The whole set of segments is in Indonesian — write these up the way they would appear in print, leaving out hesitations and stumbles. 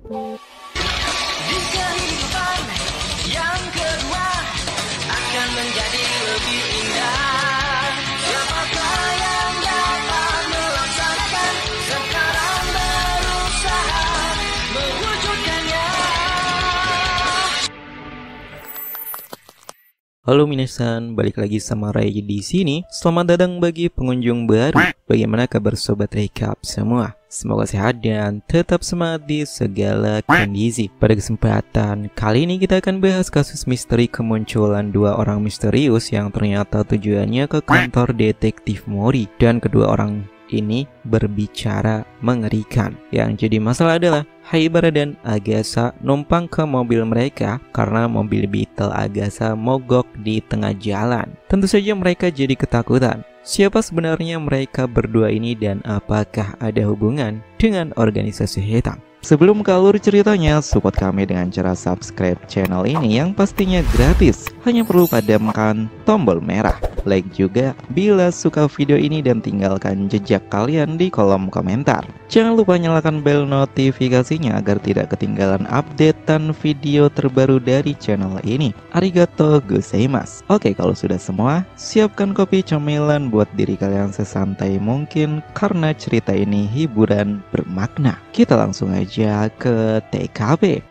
Di kehidupan yang kedua akan menjadi lebih indah. Siapakah yang dapat melaksanakan sekarang berusaha mewujudkannya. Halo minasan, balik lagi sama Ray di sini. Selamat datang bagi pengunjung baru. Bagaimana kabar sobat recap semua? Semoga sehat dan tetap semangat di segala kondisi. Pada kesempatan kali ini kita akan bahas kasus misteri kemunculan dua orang misterius yang ternyata tujuannya ke kantor detektif Mori, dan kedua orang ini berbicara mengerikan. Yang jadi masalah adalah Haibara dan Agatha numpang ke mobil mereka karena mobil Beetle Agatha mogok di tengah jalan. Tentu saja mereka jadi ketakutan. Siapa sebenarnya mereka berdua ini dan apakah ada hubungan dengan organisasi hitam? Sebelum ke alur ceritanya, support kami dengan cara subscribe channel ini yang pastinya gratis. Hanya perlu padamkan tombol merah, like juga bila suka video ini, dan tinggalkan jejak kalian di kolom komentar. Jangan lupa nyalakan bel notifikasinya agar tidak ketinggalan updatean video terbaru dari channel ini. Arigato gozaimasu. Oke, kalau sudah semua, siapkan kopi cemilan buat diri kalian sesantai mungkin karena cerita ini hiburan bermakna. Kita langsung aja ke TKP.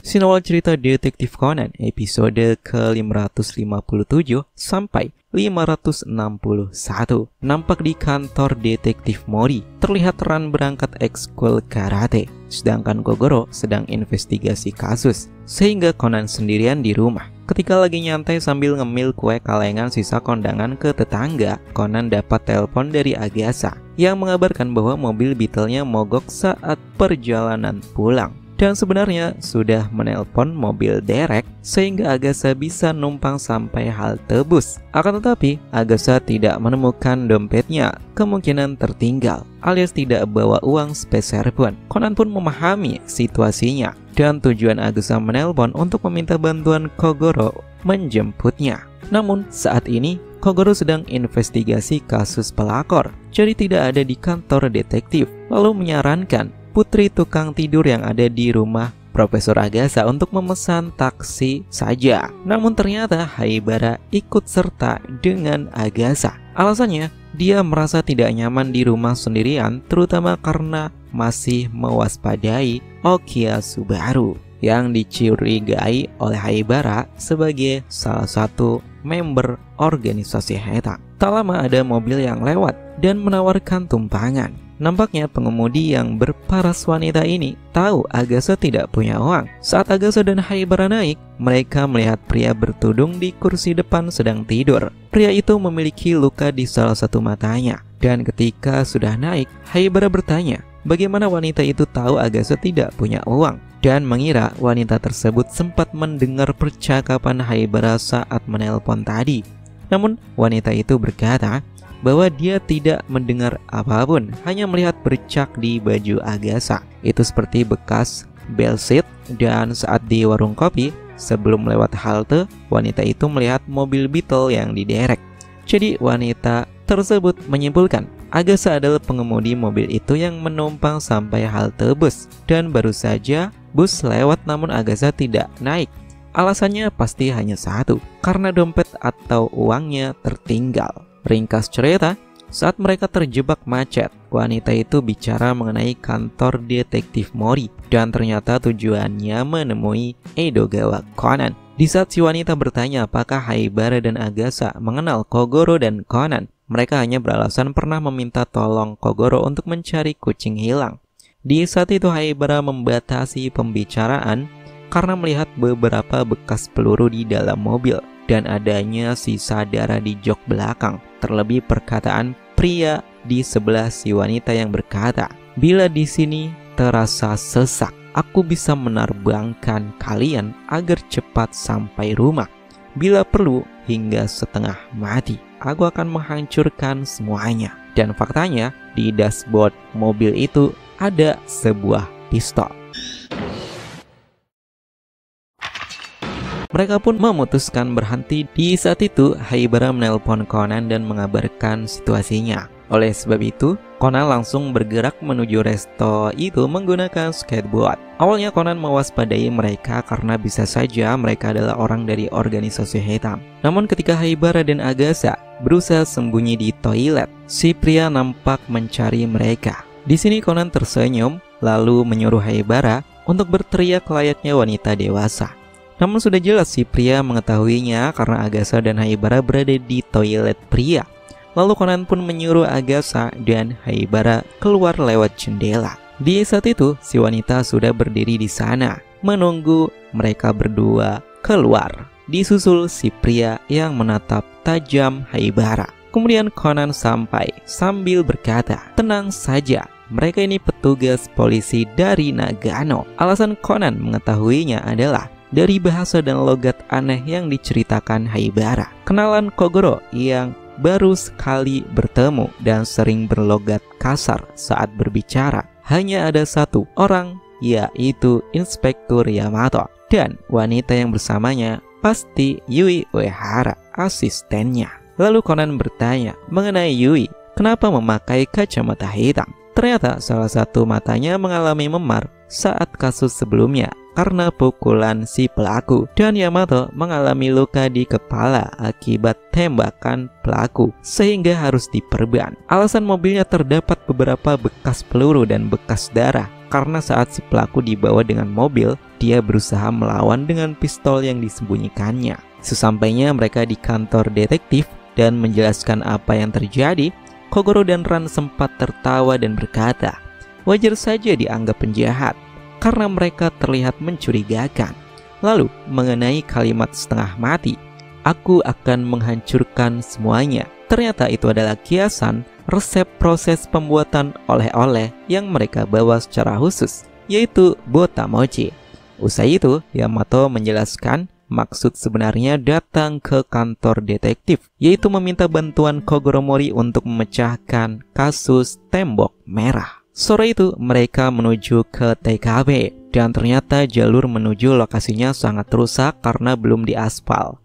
Sinawal cerita Detektif Conan episode ke-557 sampai 561. Nampak di kantor Detektif Mori, terlihat Ran berangkat ekskul karate, sedangkan Kogoro sedang investigasi kasus, sehingga Conan sendirian di rumah. Ketika lagi nyantai sambil ngemil kue kalengan sisa kondangan ke tetangga, Conan dapat telepon dari Agatha yang mengabarkan bahwa mobil Beetle-nya mogok saat perjalanan pulang. Dan sebenarnya sudah menelpon mobil derek sehingga Agatha bisa numpang sampai halte bus. Akan tetapi Agatha tidak menemukan dompetnya, kemungkinan tertinggal alias tidak bawa uang sepeser pun. Conan pun memahami situasinya dan tujuan Agatha menelpon untuk meminta bantuan Kogoro menjemputnya. Namun saat ini Kogoro sedang investigasi kasus pelakor, jadi tidak ada di kantor detektif. Lalu menyarankan putri tukang tidur yang ada di rumah Profesor Agatha untuk memesan taksi saja. Namun ternyata Haibara ikut serta dengan Agatha. Alasannya, dia merasa tidak nyaman di rumah sendirian, terutama karena masih mewaspadai Okiasubaru yang dicurigai oleh Haibara sebagai salah satu member organisasi hitam. Tak lama ada mobil yang lewat dan menawarkan tumpangan. Nampaknya pengemudi yang berparas wanita ini tahu Agatha tidak punya uang. Saat Agatha dan Haibara naik, mereka melihat pria bertudung di kursi depan sedang tidur. Pria itu memiliki luka di salah satu matanya. Dan ketika sudah naik, Haibara bertanya, bagaimana wanita itu tahu Agatha tidak punya uang, dan mengira wanita tersebut sempat mendengar percakapan Haibara saat menelpon tadi. Namun wanita itu berkata bahwa dia tidak mendengar apapun, hanya melihat bercak di baju Agatha. Itu seperti bekas bell seat, dan saat di warung kopi sebelum lewat halte, wanita itu melihat mobil Beetle yang diderek. Jadi wanita tersebut menyimpulkan Agatha adalah pengemudi mobil itu yang menumpang sampai halte bus, dan baru saja bus lewat namun Agatha tidak naik. Alasannya pasti hanya satu, karena dompet atau uangnya tertinggal. Ringkas cerita, saat mereka terjebak macet, wanita itu bicara mengenai kantor detektif Mori, dan ternyata tujuannya menemui Edogawa Conan. Di saat si wanita bertanya apakah Haibara dan Agatha mengenal Kogoro dan Conan, mereka hanya beralasan pernah meminta tolong Kogoro untuk mencari kucing hilang. Di saat itu Haibara membatasi pembicaraan karena melihat beberapa bekas peluru di dalam mobil dan adanya sisa darah di jok belakang. Terlebih perkataan pria di sebelah si wanita yang berkata, bila di sini terasa sesak, aku bisa menerbangkan kalian agar cepat sampai rumah. Bila perlu hingga setengah mati, aku akan menghancurkan semuanya. Dan faktanya di dashboard mobil itu ada sebuah pistol. Mereka pun memutuskan berhenti. Di saat itu, Haibara menelpon Conan dan mengabarkan situasinya. Oleh sebab itu, Conan langsung bergerak menuju resto itu menggunakan skateboard. Awalnya Conan mewaspadai mereka karena bisa saja mereka adalah orang dari organisasi hitam. Namun ketika Haibara dan Agatha berusaha sembunyi di toilet, si pria nampak mencari mereka. Di sini Conan tersenyum lalu menyuruh Haibara untuk berteriak layaknya wanita dewasa. Namun sudah jelas si pria mengetahuinya karena Agatha dan Haibara berada di toilet pria. Lalu Conan pun menyuruh Agatha dan Haibara keluar lewat jendela. Di saat itu, si wanita sudah berdiri di sana, menunggu mereka berdua keluar. Disusul si pria yang menatap tajam Haibara. Kemudian Conan sampai sambil berkata, "Tenang saja, mereka ini petugas polisi dari Nagano." Alasan Conan mengetahuinya adalah dari bahasa dan logat aneh yang diceritakan Haibara. Kenalan Kogoro yang baru sekali bertemu dan sering berlogat kasar saat berbicara. Hanya ada satu orang, yaitu Inspektur Yamato. Dan wanita yang bersamanya pasti Yui Uehara, asistennya. Lalu Conan bertanya mengenai Yui, kenapa memakai kacamata hitam? Ternyata salah satu matanya mengalami memar saat kasus sebelumnya karena pukulan si pelaku, dan Yamato mengalami luka di kepala akibat tembakan pelaku sehingga harus diperban. Alasan mobilnya terdapat beberapa bekas peluru dan bekas darah karena saat si pelaku dibawa dengan mobil, dia berusaha melawan dengan pistol yang disembunyikannya. Sesampainya mereka di kantor detektif dan menjelaskan apa yang terjadi, Kogoro dan Ran sempat tertawa dan berkata, wajar saja dianggap penjahat karena mereka terlihat mencurigakan. Lalu mengenai kalimat setengah mati, "Aku akan menghancurkan semuanya." Ternyata itu adalah kiasan resep proses pembuatan oleh-oleh yang mereka bawa secara khusus, yaitu botamochi. Usai itu, Yamato menjelaskan maksud sebenarnya datang ke kantor detektif, yaitu meminta bantuan Kogoro Mori untuk memecahkan kasus tembok merah. Sore itu mereka menuju ke TKP dan ternyata jalur menuju lokasinya sangat rusak karena belum diaspal,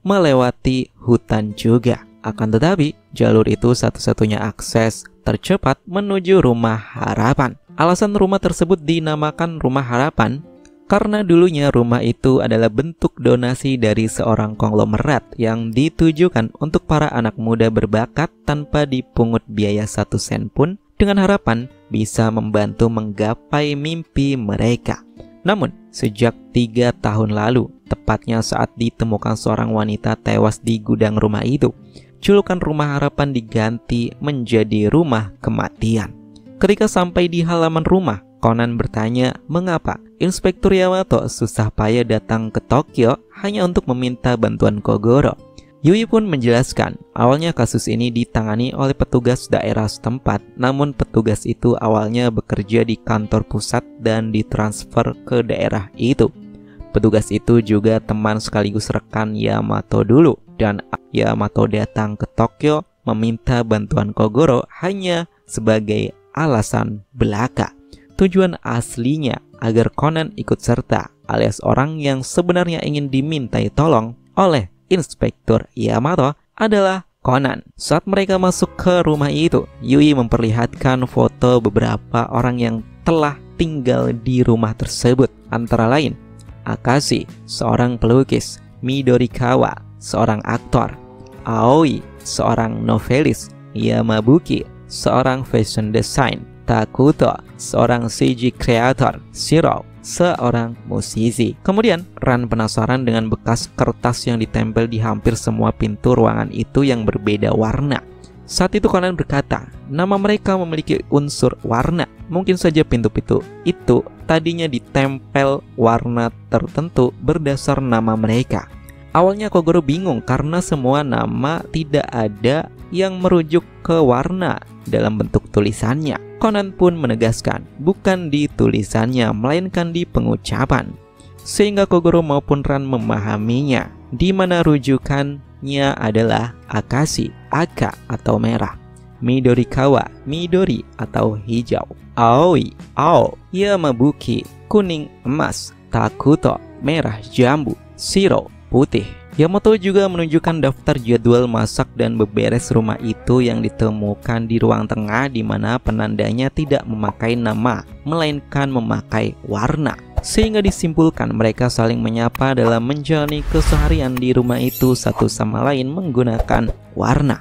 melewati hutan juga. Akan tetapi jalur itu satu-satunya akses tercepat menuju Rumah Harapan. Alasan rumah tersebut dinamakan Rumah Harapan karena dulunya rumah itu adalah bentuk donasi dari seorang konglomerat yang ditujukan untuk para anak muda berbakat tanpa dipungut biaya 1 sen pun, dengan harapan bisa membantu menggapai mimpi mereka. Namun, sejak 3 tahun lalu, tepatnya saat ditemukan seorang wanita tewas di gudang rumah itu, julukan Rumah Harapan diganti menjadi Rumah Kematian. Ketika sampai di halaman rumah, Conan bertanya mengapa Inspektur Yamato susah payah datang ke Tokyo hanya untuk meminta bantuan Kogoro. Yui pun menjelaskan, awalnya kasus ini ditangani oleh petugas daerah setempat, namun petugas itu awalnya bekerja di kantor pusat dan ditransfer ke daerah itu. Petugas itu juga teman sekaligus rekan Yamato dulu, dan Yamato datang ke Tokyo meminta bantuan Kogoro hanya sebagai alasan belaka. Tujuan aslinya agar Conan ikut serta, alias orang yang sebenarnya ingin dimintai tolong oleh Inspektur Yamato adalah Conan. Saat mereka masuk ke rumah itu, Yui memperlihatkan foto beberapa orang yang telah tinggal di rumah tersebut. Antara lain, Akashi, seorang pelukis, Midorikawa, seorang aktor, Aoi, seorang novelis, Yamabuki, seorang fashion design, Takuto, seorang CG creator, Shiro, seorang musisi. Kemudian Ran penasaran dengan bekas kertas yang ditempel di hampir semua pintu ruangan itu yang berbeda warna. Saat itu Conan berkata, nama mereka memiliki unsur warna. Mungkin saja pintu-pintu itu tadinya ditempel warna tertentu berdasar nama mereka. Awalnya Kogoro bingung karena semua nama tidak ada yang merujuk ke warna dalam bentuk tulisannya. Conan pun menegaskan, bukan di tulisannya, melainkan di pengucapan. Sehingga Kogoro maupun Ran memahaminya, di mana rujukannya adalah Akashi, Aka atau merah, Midorikawa, Midori atau hijau, Aoi, Ao, Yamabuki, kuning emas, Takuto, merah jambu, Shiro, putih. Yamato juga menunjukkan daftar jadwal masak dan beberes rumah itu yang ditemukan di ruang tengah, di mana penandanya tidak memakai nama, melainkan memakai warna. Sehingga disimpulkan mereka saling menyapa dalam menjalani keseharian di rumah itu satu sama lain menggunakan warna.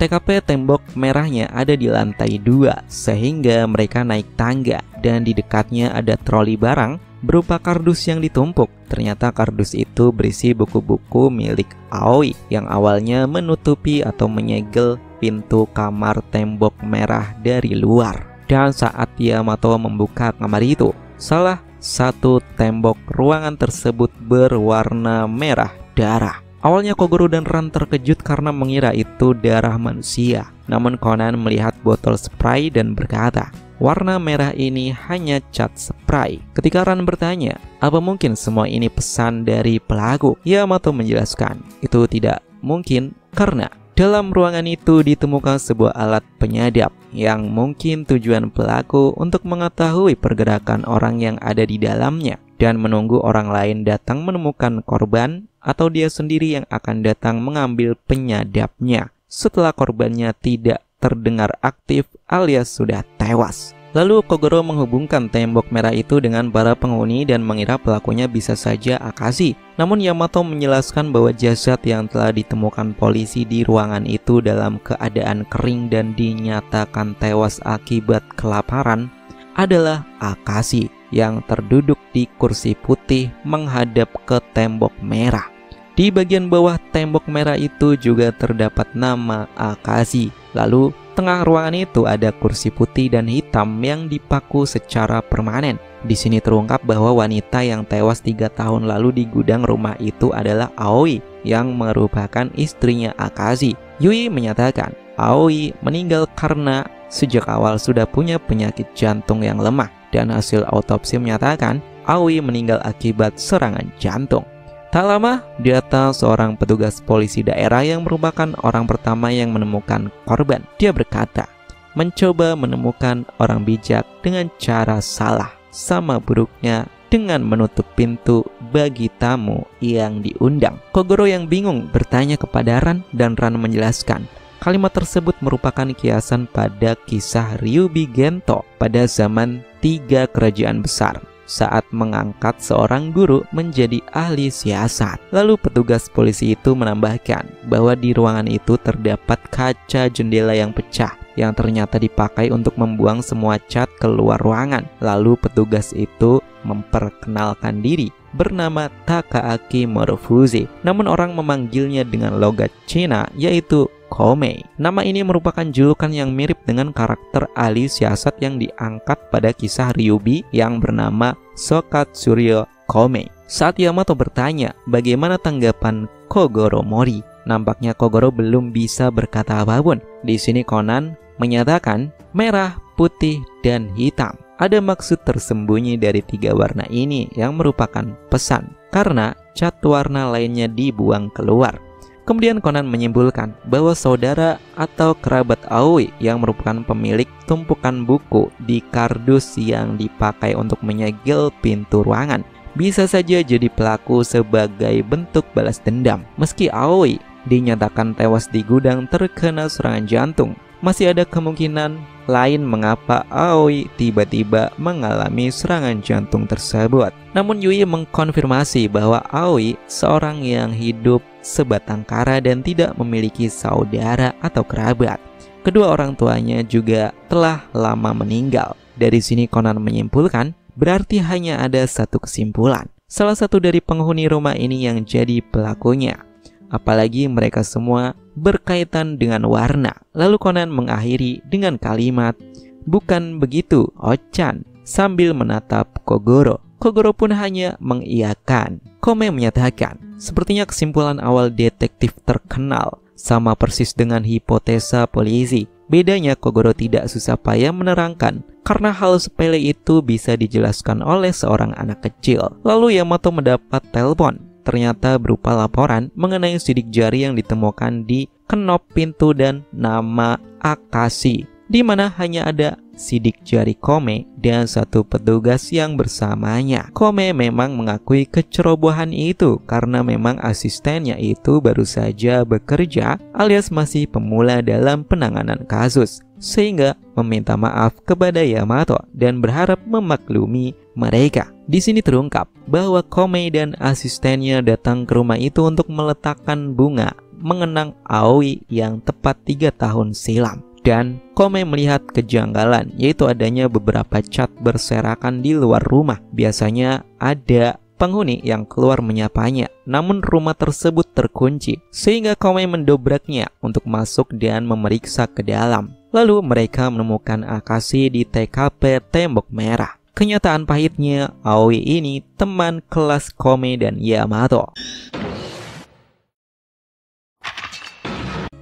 TKP tembok merahnya ada di lantai 2, sehingga mereka naik tangga dan di dekatnya ada troli barang berupa kardus yang ditumpuk. Ternyata kardus itu berisi buku-buku milik Aoi yang awalnya menutupi atau menyegel pintu kamar tembok merah dari luar. Dan saat Yamato membuka kamar itu, salah satu tembok ruangan tersebut berwarna merah darah. Awalnya Kogoro dan Ran terkejut karena mengira itu darah manusia. Namun Conan melihat botol spray dan berkata, warna merah ini hanya cat spray. Ketika Ran bertanya, apa mungkin semua ini pesan dari pelaku? Yamato menjelaskan, itu tidak mungkin karena dalam ruangan itu ditemukan sebuah alat penyadap yang mungkin tujuan pelaku untuk mengetahui pergerakan orang yang ada di dalamnya dan menunggu orang lain datang menemukan korban atau dia sendiri yang akan datang mengambil penyadapnya setelah korbannya tidak terdengar aktif alias sudah tewas. Lalu Kogoro menghubungkan tembok merah itu dengan para penghuni dan mengira pelakunya bisa saja Akashi. Namun Yamato menjelaskan bahwa jasad yang telah ditemukan polisi di ruangan itu dalam keadaan kering dan dinyatakan tewas akibat kelaparan adalah Akashi yang terduduk di kursi putih menghadap ke tembok merah. Di bagian bawah tembok merah itu juga terdapat nama Akashi. Lalu tengah ruangan itu ada kursi putih dan hitam yang dipaku secara permanen. Di sini terungkap bahwa wanita yang tewas 3 tahun lalu di gudang rumah itu adalah Aoi yang merupakan istrinya Akashi. Yui menyatakan Aoi meninggal karena sejak awal sudah punya penyakit jantung yang lemah dan hasil autopsi menyatakan Aoi meninggal akibat serangan jantung. Tak lama, datang seorang petugas polisi daerah yang merupakan orang pertama yang menemukan korban. Dia berkata, mencoba menemukan orang bijak dengan cara salah, sama buruknya dengan menutup pintu bagi tamu yang diundang. Kogoro yang bingung bertanya kepada Ran dan Ran menjelaskan, kalimat tersebut merupakan kiasan pada kisah Ryubi Gento pada zaman 3 kerajaan besar saat mengangkat seorang guru menjadi ahli siasat. Lalu petugas polisi itu menambahkan bahwa di ruangan itu terdapat kaca jendela yang pecah yang ternyata dipakai untuk membuang semua cat keluar ruangan. Lalu petugas itu memperkenalkan diri bernama Takaaki Morofuzi. Namun orang memanggilnya dengan logat Cina yaitu Komei. Nama ini merupakan julukan yang mirip dengan karakter ahli siasat yang diangkat pada kisah Ryubi yang bernama Sokatsuryo Komei. Saat Yamato bertanya bagaimana tanggapan Kogoro Mori, nampaknya Kogoro belum bisa berkata apapun. Di sini Conan menyatakan merah, putih, dan hitam. Ada maksud tersembunyi dari 3 warna ini yang merupakan pesan karena cat warna lainnya dibuang keluar. Kemudian Conan menyimpulkan bahwa saudara atau kerabat Aoi yang merupakan pemilik tumpukan buku di kardus yang dipakai untuk menyegel pintu ruangan bisa saja jadi pelaku sebagai bentuk balas dendam. Meski Aoi dinyatakan tewas di gudang terkena serangan jantung, masih ada kemungkinan lain mengapa Aoi tiba-tiba mengalami serangan jantung tersebut. Namun Yui mengkonfirmasi bahwa Aoi seorang yang hidup sebatang kara dan tidak memiliki saudara atau kerabat. Kedua orang tuanya juga telah lama meninggal. Dari sini Conan menyimpulkan berarti hanya ada satu kesimpulan. Salah satu dari penghuni rumah ini yang jadi pelakunya. Apalagi mereka semua berkaitan dengan warna. Lalu Conan mengakhiri dengan kalimat, bukan begitu, Ochan, sambil menatap Kogoro. Kogoro pun hanya mengiyakan. Komei menyatakan, sepertinya kesimpulan awal detektif terkenal sama persis dengan hipotesa polisi. Bedanya Kogoro tidak susah payah menerangkan karena hal sepele itu bisa dijelaskan oleh seorang anak kecil. Lalu Yamato mendapat telepon. Ternyata berupa laporan mengenai sidik jari yang ditemukan di kenop pintu dan nama Akashi, di mana hanya ada sidik jari Kome dan satu petugas yang bersamanya. Kome memang mengakui kecerobohan itu karena memang asistennya itu baru saja bekerja alias masih pemula dalam penanganan kasus, sehingga meminta maaf kepada Yamato dan berharap memaklumi mereka. Di sini terungkap bahwa Kome dan asistennya datang ke rumah itu untuk meletakkan bunga mengenang Aoi yang tepat 3 tahun silam. Dan Kome melihat kejanggalan, yaitu adanya beberapa cat berserakan di luar rumah. Biasanya ada penghuni yang keluar menyapanya, namun rumah tersebut terkunci, sehingga Kome mendobraknya untuk masuk dan memeriksa ke dalam. Lalu mereka menemukan Akashi di TKP Tembok Merah. Kenyataan pahitnya, Aoi ini teman kelas Kome dan Yamato.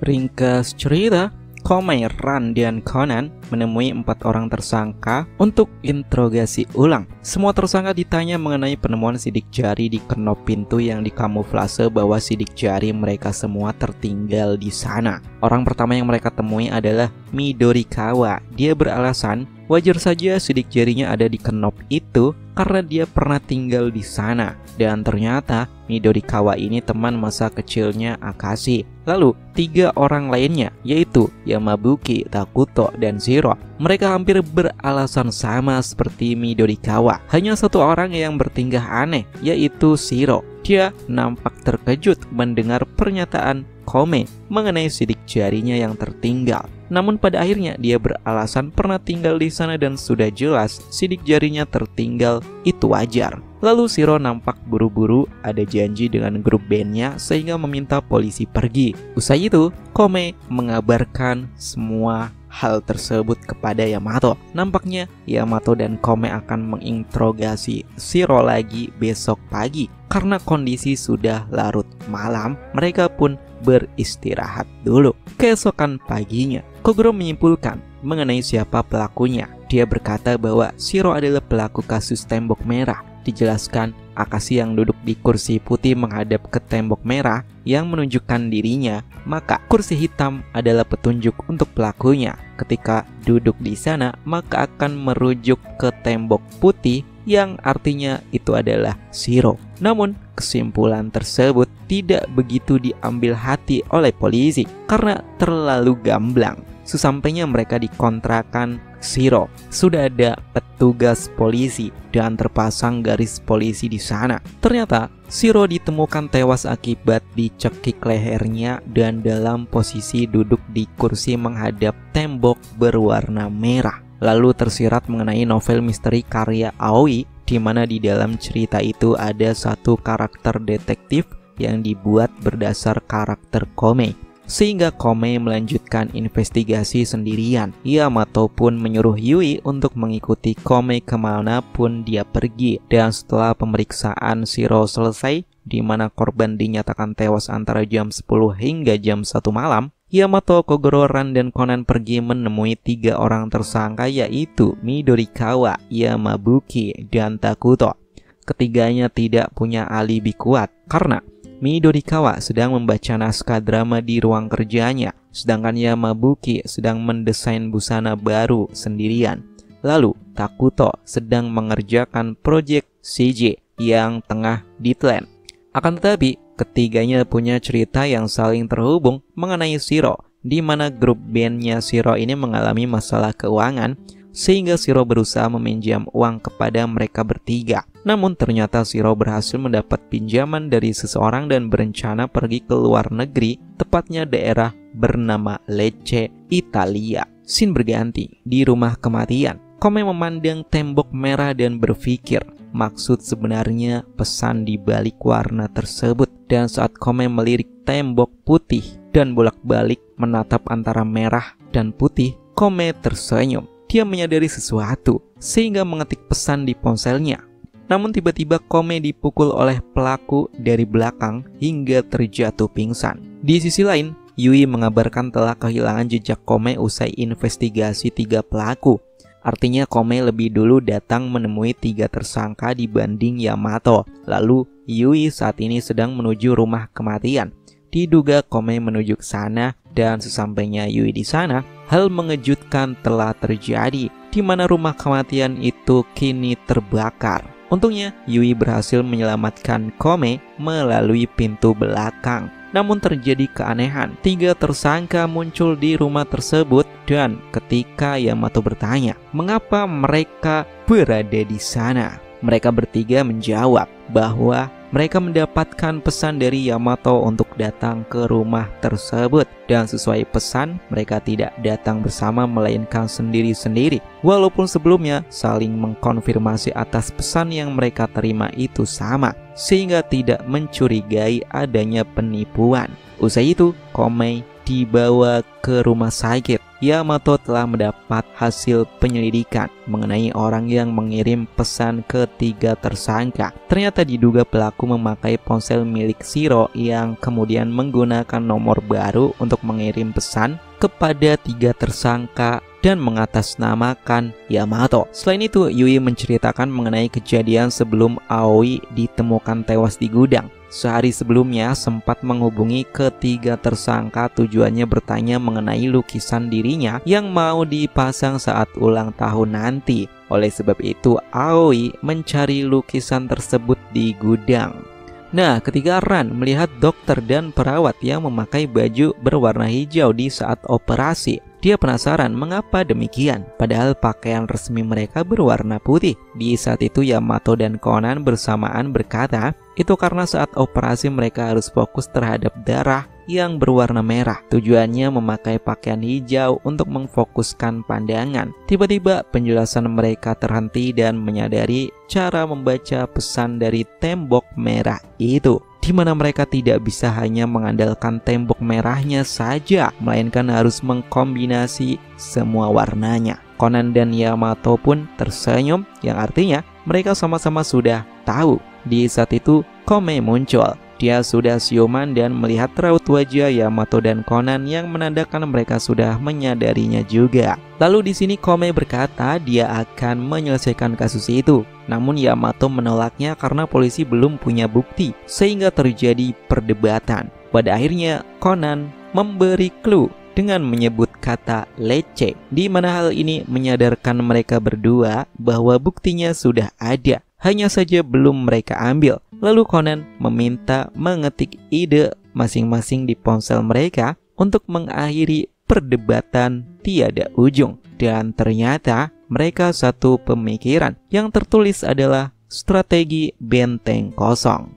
Ringkas cerita, Kome, Ran, dan Conan menemui 4 orang tersangka untuk interogasi ulang. Semua tersangka ditanya mengenai penemuan sidik jari di kenop pintu yang dikamuflase bahwa sidik jari mereka semua tertinggal di sana. Orang pertama yang mereka temui adalah Midorikawa. Dia beralasan wajar saja sidik jarinya ada di kenop itu karena dia pernah tinggal di sana. Dan ternyata Midorikawa ini teman masa kecilnya Akashi. Lalu 3 orang lainnya, yaitu Yamabuki, Takuto, dan Shiro. Mereka hampir beralasan sama seperti Midorikawa. Hanya 1 orang yang bertingkah aneh, yaitu Shiro. Dia nampak terkejut mendengar pernyataan Kome mengenai sidik jarinya yang tertinggal. Namun pada akhirnya dia beralasan pernah tinggal di sana dan sudah jelas sidik jarinya tertinggal itu wajar. Lalu Shiro nampak buru-buru ada janji dengan grup bandnya sehingga meminta polisi pergi. Usai itu, Kome mengabarkan semua hal tersebut kepada Yamato. Nampaknya Yamato dan Kome akan menginterogasi Shiro lagi besok pagi. Karena kondisi sudah larut malam, mereka pun beristirahat dulu. Keesokan paginya, Kogoro menyimpulkan mengenai siapa pelakunya. Dia berkata bahwa Shiro adalah pelaku kasus Tembok Merah. Dijelaskan, Akashi yang duduk di kursi putih menghadap ke tembok merah yang menunjukkan dirinya, maka kursi hitam adalah petunjuk untuk pelakunya. Ketika duduk di sana, maka akan merujuk ke tembok putih yang artinya itu adalah Shiro. Namun, kesimpulan tersebut tidak begitu diambil hati oleh polisi karena terlalu gamblang. Sesampainya mereka di kontrakan Shiro, sudah ada petugas polisi dan terpasang garis polisi di sana. Ternyata Shiro ditemukan tewas akibat dicekik lehernya dan dalam posisi duduk di kursi menghadap tembok berwarna merah. Lalu tersirat mengenai novel misteri karya Aoi, di mana di dalam cerita itu ada satu karakter detektif yang dibuat berdasar karakter Kome. Sehingga Kome melanjutkan investigasi sendirian. Yamato pun menyuruh Yui untuk mengikuti Kome kemanapun dia pergi. Dan setelah pemeriksaan Shiro selesai, di mana korban dinyatakan tewas antara jam 10 hingga jam 1 malam, Yamato, Kogoro, Ran, dan Conan pergi menemui 3 orang tersangka, yaitu Midorikawa, Yamabuki, dan Takuto. Ketiganya tidak punya alibi kuat karena Midorikawa sedang membaca naskah drama di ruang kerjanya, sedangkan Yamabuki sedang mendesain busana baru sendirian. Lalu Takuto sedang mengerjakan proyek CJ yang tengah deadline. Akan tetapi, ketiganya punya cerita yang saling terhubung mengenai Shiro, di mana grup bandnya Shiro ini mengalami masalah keuangan, sehingga Shiro berusaha meminjam uang kepada mereka bertiga. Namun ternyata Shiro berhasil mendapat pinjaman dari seseorang dan berencana pergi ke luar negeri, tepatnya daerah bernama Lecce, Italia. Scene berganti di rumah kematian. Kome memandang tembok merah dan berpikir maksud sebenarnya pesan di balik warna tersebut. Dan saat Kome melirik tembok putih dan bolak-balik menatap antara merah dan putih, Kome tersenyum. Dia menyadari sesuatu sehingga mengetik pesan di ponselnya. Namun tiba-tiba Kome dipukul oleh pelaku dari belakang hingga terjatuh pingsan. Di sisi lain, Yui mengabarkan telah kehilangan jejak Kome usai investigasi 3 pelaku. Artinya Kome lebih dulu datang menemui 3 tersangka dibanding Yamato. Lalu Yui saat ini sedang menuju rumah kematian. Diduga Kome menuju ke sana dan sesampainya Yui di sana, hal mengejutkan telah terjadi. di mana rumah kematian itu kini terbakar. Untungnya, Yui berhasil menyelamatkan Kome melalui pintu belakang. Namun terjadi keanehan, 3 tersangka muncul di rumah tersebut dan ketika Yamato bertanya, mengapa mereka berada di sana? Mereka bertiga menjawab bahwa mereka mendapatkan pesan dari Yamato untuk datang ke rumah tersebut. Dan sesuai pesan, mereka tidak datang bersama melainkan sendiri-sendiri. Walaupun sebelumnya saling mengkonfirmasi atas pesan yang mereka terima itu sama, sehingga tidak mencurigai adanya penipuan. Usai itu, Komei dibawa ke rumah sakit. Yamato telah mendapat hasil penyelidikan mengenai orang yang mengirim pesan ke 3 tersangka. Ternyata diduga pelaku memakai ponsel milik Shiro yang kemudian menggunakan nomor baru untuk mengirim pesan kepada 3 tersangka dan mengatasnamakan Yamato. Selain itu, Yui menceritakan mengenai kejadian sebelum Aoi ditemukan tewas di gudang. Sehari sebelumnya sempat menghubungi ketiga tersangka, tujuannya bertanya mengenai lukisan dirinya yang mau dipasang saat ulang tahun nanti. Oleh sebab itu, Aoi mencari lukisan tersebut di gudang. Nah, ketika Ran melihat dokter dan perawat yang memakai baju berwarna hijau di saat operasi, dia penasaran mengapa demikian, padahal pakaian resmi mereka berwarna putih. Di saat itu Yamato dan Conan bersamaan berkata, itu karena saat operasi mereka harus fokus terhadap darah yang berwarna merah. Tujuannya memakai pakaian hijau untuk memfokuskan pandangan. Tiba-tiba penjelasan mereka terhenti dan menyadari cara membaca pesan dari tembok merah itu, di mana mereka tidak bisa hanya mengandalkan tembok merahnya saja, melainkan harus mengkombinasi semua warnanya. Conan dan Yamato pun tersenyum, yang artinya mereka sama-sama sudah tahu. Di saat itu, Komei muncul. Dia sudah siuman dan melihat raut wajah Yamato dan Conan yang menandakan mereka sudah menyadarinya juga. Lalu di sini Komei berkata dia akan menyelesaikan kasus itu. Namun Yamato menolaknya karena polisi belum punya bukti, sehingga terjadi perdebatan. Pada akhirnya Conan memberi clue dengan menyebut kata lece, di mana hal ini menyadarkan mereka berdua bahwa buktinya sudah ada, hanya saja belum mereka ambil. Lalu Conan meminta mengetik ide masing-masing di ponsel mereka untuk mengakhiri perdebatan tiada ujung. Dan ternyata mereka satu pemikiran, yang tertulis adalah strategi benteng kosong.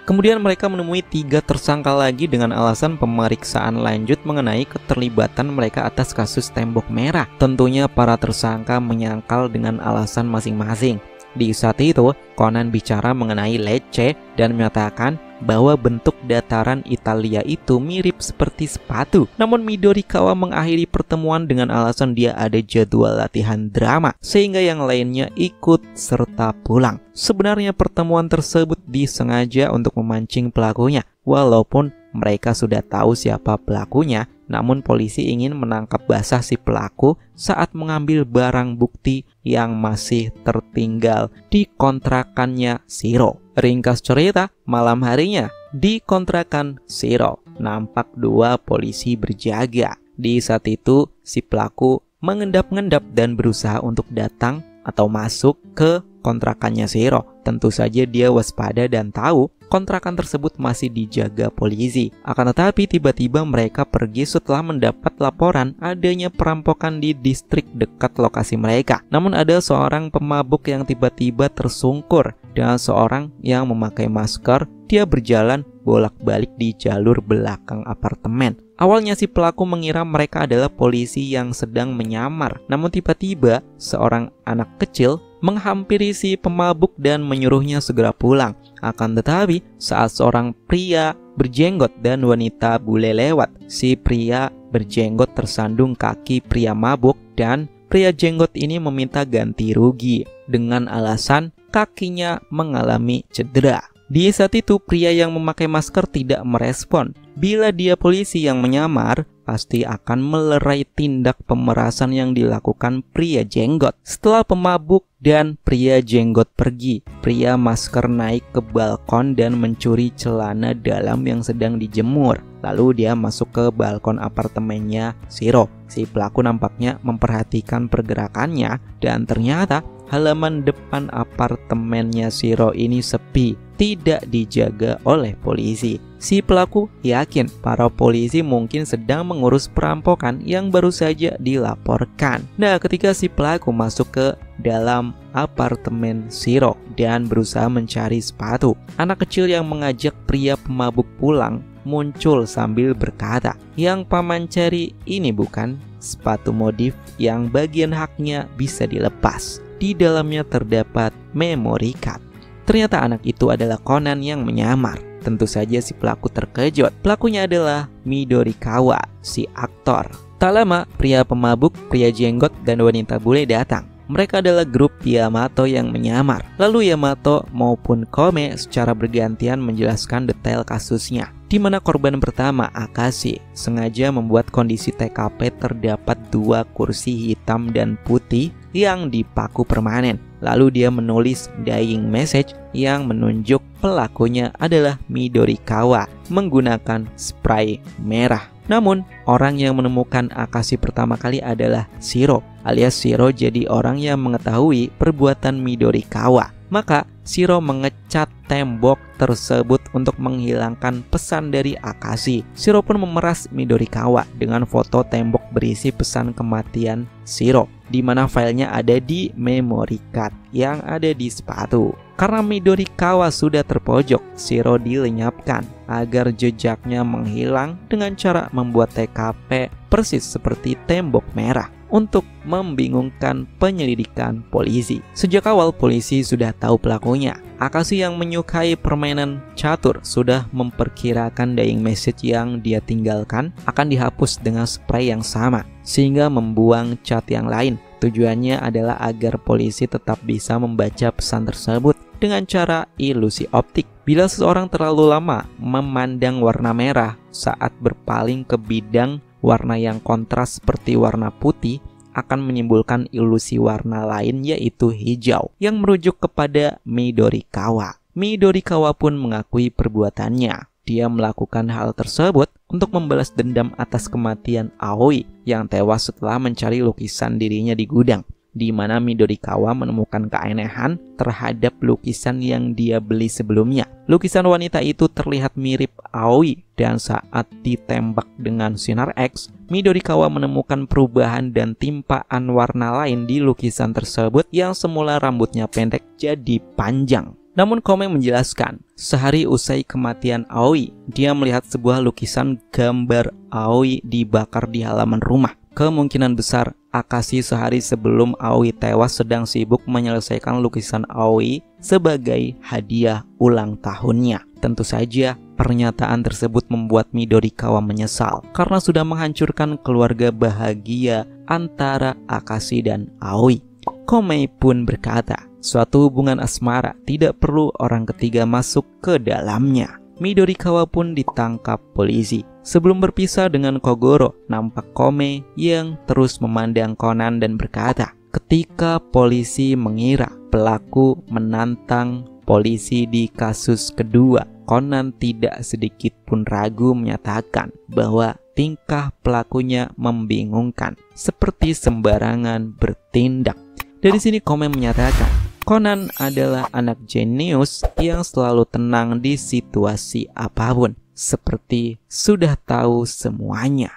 Kemudian mereka menemui 3 tersangka lagi dengan alasan pemeriksaan lanjut mengenai keterlibatan mereka atas kasus tembok merah. Tentunya para tersangka menyangkal dengan alasan masing-masing. Di saat itu, Conan bicara mengenai lece dan menyatakan bahwa bentuk dataran Italia itu mirip seperti sepatu. Namun Midorikawa mengakhiri pertemuan dengan alasan dia ada jadwal latihan drama, sehingga yang lainnya ikut serta pulang. Sebenarnya pertemuan tersebut disengaja untuk memancing pelakunya. Walaupun mereka sudah tahu siapa pelakunya, namun polisi ingin menangkap basah si pelaku saat mengambil barang bukti yang masih tertinggal di kontrakannya Shiro. Ringkas cerita, malam harinya di kontrakan Shiro nampak 2 polisi berjaga. Di saat itu si pelaku mengendap-endap dan berusaha untuk datang atau masuk ke kontrakannya Shiro. Tentu saja dia waspada dan tahu kontrakan tersebut masih dijaga polisi. Akan tetapi tiba-tiba mereka pergi setelah mendapat laporan adanya perampokan di distrik dekat lokasi mereka. Namun ada seorang pemabuk yang tiba-tiba tersungkur dan seorang yang memakai masker. Dia berjalan bolak-balik di jalur belakang apartemen. Awalnya si pelaku mengira mereka adalah polisi yang sedang menyamar. Namun tiba-tiba seorang anak kecil menghampiri si pemabuk dan menyuruhnya segera pulang. Akan tetapi saat seorang pria berjenggot dan wanita bule lewat, si pria berjenggot tersandung kaki pria mabuk dan pria jenggot ini meminta ganti rugi dengan alasan kakinya mengalami cedera. Di saat itu pria yang memakai masker tidak merespon. Bila dia polisi yang menyamar, pasti akan melerai tindak pemerasan yang dilakukan pria jenggot. Setelah pemabuk dan pria jenggot pergi, pria masker naik ke balkon dan mencuri celana dalam yang sedang dijemur. Lalu dia masuk ke balkon apartemennya Shiro. Si pelaku nampaknya memperhatikan pergerakannya dan ternyata halaman depan apartemennya Shiro ini sepi, tidak dijaga oleh polisi. Si pelaku yakin para polisi mungkin sedang mengurus perampokan yang baru saja dilaporkan. Nah, ketika si pelaku masuk ke dalam apartemen Shiro dan berusaha mencari sepatu, anak kecil yang mengajak pria pemabuk pulang muncul sambil berkata, "Yang paman cari ini bukan sepatu modif yang bagian haknya bisa dilepas. Di dalamnya terdapat memory card." Ternyata anak itu adalah Conan yang menyamar. Tentu saja si pelaku terkejut. Pelakunya adalah Midorikawa, si aktor. Tak lama, pria pemabuk, pria jenggot, dan wanita bule datang. Mereka adalah grup Yamato yang menyamar. Lalu Yamato maupun Kome secara bergantian menjelaskan detail kasusnya, di mana korban pertama, Akashi, sengaja membuat kondisi TKP terdapat 2 kursi hitam dan putih yang dipaku permanen. Lalu dia menulis dying message yang menunjuk pelakunya adalah Midorikawa menggunakan spray merah. Namun, orang yang menemukan Akashi pertama kali adalah Shiro, alias Shiro jadi orang yang mengetahui perbuatan Midorikawa. Maka Shiro mengecat tembok tersebut untuk menghilangkan pesan dari Akashi. Shiro pun memeras Midorikawa dengan foto tembok berisi pesan kematian Shiro, di mana filenya ada di memory card yang ada di sepatu. Karena Midorikawa sudah terpojok, Shiro dilenyapkan agar jejaknya menghilang dengan cara membuat TKP persis seperti tembok merah untuk membingungkan penyelidikan polisi. Sejak awal polisi sudah tahu pelakunya. Akashi yang menyukai permainan catur sudah memperkirakan dying message yang dia tinggalkan akan dihapus dengan spray yang sama, sehingga membuang cat yang lain. Tujuannya adalah agar polisi tetap bisa membaca pesan tersebut dengan cara ilusi optik. Bila seseorang terlalu lama memandang warna merah saat berpaling ke bidang warna yang kontras seperti warna putih, akan menimbulkan ilusi warna lain yaitu hijau yang merujuk kepada Midorikawa. Midorikawa pun mengakui perbuatannya. Dia melakukan hal tersebut untuk membalas dendam atas kematian Aoi yang tewas setelah mencari lukisan dirinya di gudang, di mana Midorikawa menemukan keanehan terhadap lukisan yang dia beli sebelumnya. Lukisan wanita itu terlihat mirip Aoi dan saat ditembak dengan sinar X, Midorikawa menemukan perubahan dan timpaan warna lain di lukisan tersebut yang semula rambutnya pendek jadi panjang. Namun Kome menjelaskan, sehari usai kematian Aoi, dia melihat sebuah lukisan gambar Aoi dibakar di halaman rumah. Kemungkinan besar Akashi sehari sebelum Aoi tewas sedang sibuk menyelesaikan lukisan Aoi sebagai hadiah ulang tahunnya. Tentu saja pernyataan tersebut membuat Midorikawa menyesal karena sudah menghancurkan keluarga bahagia antara Akashi dan Aoi. Kome pun berkata, suatu hubungan asmara tidak perlu orang ketiga masuk ke dalamnya. Midorikawa pun ditangkap polisi. Sebelum berpisah dengan Kogoro, nampak Kome yang terus memandang Conan dan berkata, ketika polisi mengira pelaku menantang polisi di kasus kedua, Conan tidak sedikit pun ragu menyatakan bahwa tingkah pelakunya membingungkan, seperti sembarangan bertindak. Dari sini Kome menyatakan, Conan adalah anak jenius yang selalu tenang di situasi apapun, seperti sudah tahu semuanya.